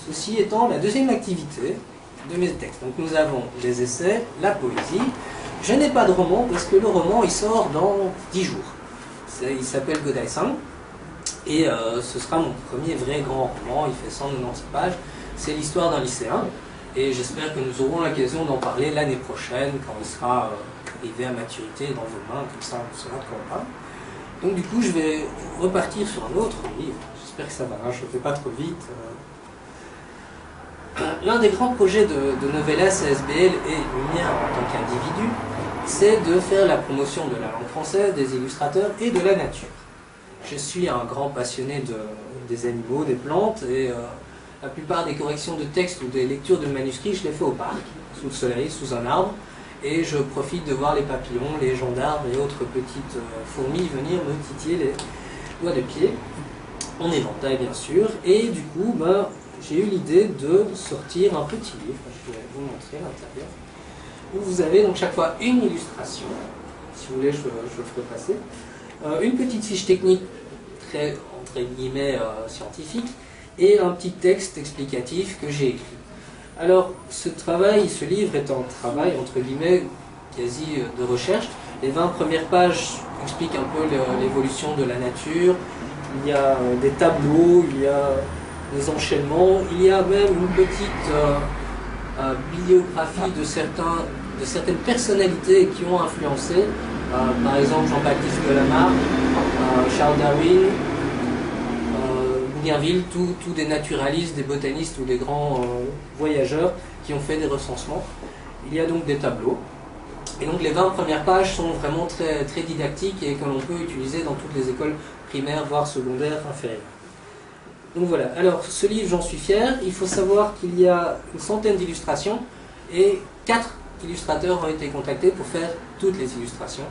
ceci étant la deuxième activité de mes textes. Donc nous avons les essais, la poésie. Je n'ai pas de roman parce que le roman il sort dans 10 jours. Il s'appelle Godaï-san et ce sera mon premier vrai grand roman, il fait 190 pages. C'est l'histoire d'un lycéen et j'espère que nous aurons l'occasion d'en parler l'année prochaine quand il sera arrivé à maturité dans vos mains, comme ça on saura de quoi on parle. Donc du coup je vais repartir sur un autre livre, j'espère que ça va, hein, je ne fais pas trop vite. L'un des grands projets de Novellas ASBL et le mien en tant qu'individu, c'est de faire la promotion de la langue française, des illustrateurs et de la nature. Je suis un grand passionné des animaux, des plantes, et la plupart des corrections de textes ou des lectures de manuscrits, je les fais au parc, sous le soleil, sous un arbre, et je profite de voir les papillons, les gendarmes et autres petites fourmis venir me titiller les doigts de pied, en éventail bien sûr, et du coup, j'ai eu l'idée de sortir un petit livre, je vais vous montrer à l'intérieur, où vous avez donc chaque fois une illustration, si vous voulez je le ferai passer, une petite fiche technique très entre guillemets scientifique, et un petit texte explicatif que j'ai écrit. Alors ce livre est un travail entre guillemets quasi de recherche. Les 20 premières pages expliquent un peu l'évolution de la nature, il y a des tableaux, il y a des enchaînements, il y a même une petite bibliographie de certaines personnalités qui ont influencé, par exemple Jean-Baptiste Delamare, Charles Darwin, Bougainville, tous des naturalistes, des botanistes ou des grands voyageurs qui ont fait des recensements. Il y a donc des tableaux. Et donc les 20 premières pages sont vraiment très, très didactiques et que l'on peut utiliser dans toutes les écoles primaires, voire secondaires, inférieures. Donc voilà, alors ce livre j'en suis fier, il faut savoir qu'il y a une centaine d'illustrations et 4 illustrateurs ont été contactés pour faire toutes les illustrations.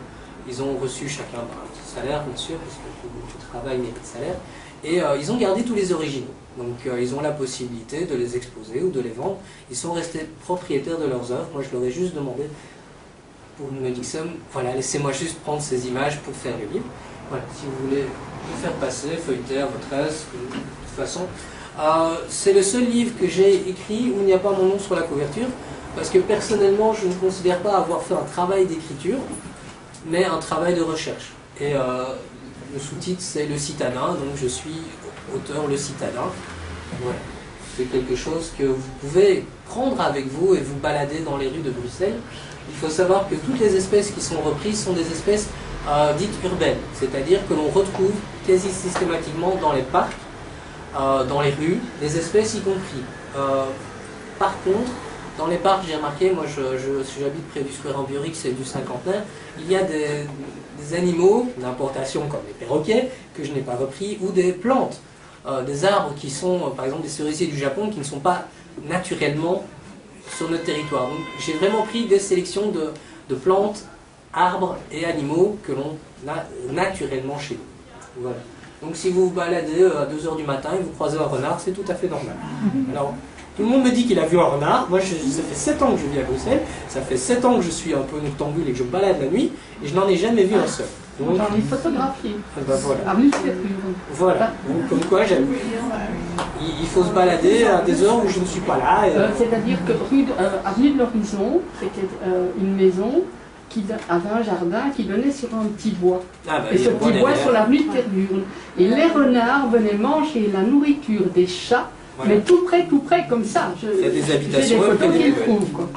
Ils ont reçu chacun un petit salaire bien sûr, parce que tout travail mérite salaire, et ils ont gardé tous les originaux. Donc ils ont la possibilité de les exposer ou de les vendre, ils sont restés propriétaires de leurs œuvres. Moi je leur ai juste demandé pour une modique somme, voilà, laissez-moi juste prendre ces images pour faire le livre. Voilà, si vous voulez le faire passer, feuilleter à votre aise, de toute façon. C'est le seul livre que j'ai écrit où il n'y a pas mon nom sur la couverture, parce que personnellement, je ne considère pas avoir fait un travail d'écriture, mais un travail de recherche. Et le sous-titre, c'est Le Citadin, donc je suis auteur Le Citadin. Voilà. C'est quelque chose que vous pouvez prendre avec vous et vous balader dans les rues de Bruxelles. Il faut savoir que toutes les espèces qui sont reprises sont des espèces dites urbaines, c'est-à-dire que l'on retrouve quasi systématiquement dans les parcs, dans les rues, des espèces y compris. Par contre, dans les parcs, j'ai remarqué, moi j'habite près du Square Ambiorix et du Cinquantenaire, il y a des animaux d'importation comme les perroquets, que je n'ai pas repris, ou des plantes, des arbres qui sont, par exemple des cerisiers du Japon, qui ne sont pas naturellement sur notre territoire. Donc j'ai vraiment pris des sélections de plantes, arbres et animaux que l'on a naturellement chez nous. Voilà. Donc si vous vous baladez à 2 h du matin et vous croisez un renard, c'est tout à fait normal. Alors, tout le monde me dit qu'il a vu un renard. Moi, ça fait 7 ans que je vis à Bruxelles, ça fait 7 ans que je suis un peu noctambule et que je me balade la nuit, et je n'en ai jamais vu un seul. J'en ai photographié. Ben voilà. Avenue Voilà. Donc, comme quoi, il faut se balader à des heures où je ne suis pas là. C'est-à-dire que avenue de l'Horizon, c'était une maison qui avait un jardin qui donnait sur un petit bois. Ah bah, et ce petit bois sur l'avenue de Terburne. Et les renards venaient manger la nourriture des chats, voilà. Mais tout près, comme ça. C'est des habitations. J'ai des photos qu'ils trouvent, quoi.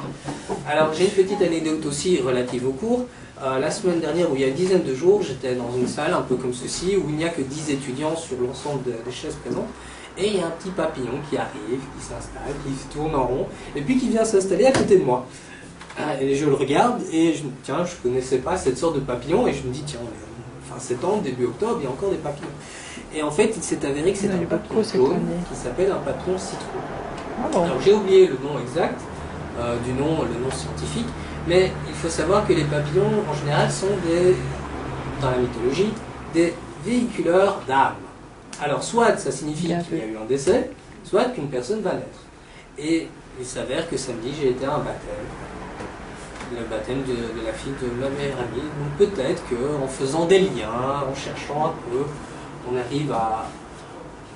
Alors j'ai une petite anecdote aussi relative au cours. La semaine dernière, où il y a une dizaine de jours, j'étais dans une salle un peu comme ceci, où il n'y a que 10 étudiants sur l'ensemble des chaises présentes. Et il y a un petit papillon qui arrive, qui s'installe, qui tourne en rond, et puis qui vient s'installer à côté de moi. Et je le regarde et je me dis, tiens, je ne connaissais pas cette sorte de papillon, et je me dis, tiens, fin septembre, début octobre, il y a encore des papillons. Et en fait, il s'est avéré que c'est un papillon jaune qui s'appelle un papillon citron. Ah bon. Alors j'ai oublié le nom exact, le nom scientifique, mais il faut savoir que les papillons, en général, sont dans la mythologie, des véhiculeurs d'âmes. Alors soit ça signifie qu'il y a eu un décès, soit qu'une personne va naître. Et il s'avère que samedi, j'ai été à un baptême. Le baptême de la fille de ma meilleure amie. Donc peut-être qu'en faisant des liens, en cherchant un peu, on arrive à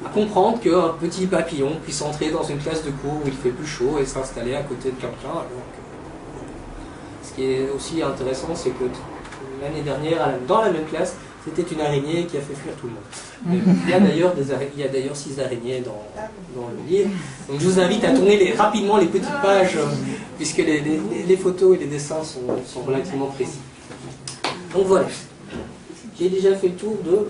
à comprendre qu'un petit papillon puisse entrer dans une classe de cours où il fait plus chaud et s'installer à côté de quelqu'un. Ce qui est aussi intéressant, c'est que l'année dernière, dans la même classe, c'était une araignée qui a fait fuir tout le monde. Il y a d'ailleurs 6 araignées dans le livre. Donc je vous invite à tourner rapidement les petites pages, puisque les photos et les dessins sont relativement précis. Donc voilà, j'ai déjà fait le tour de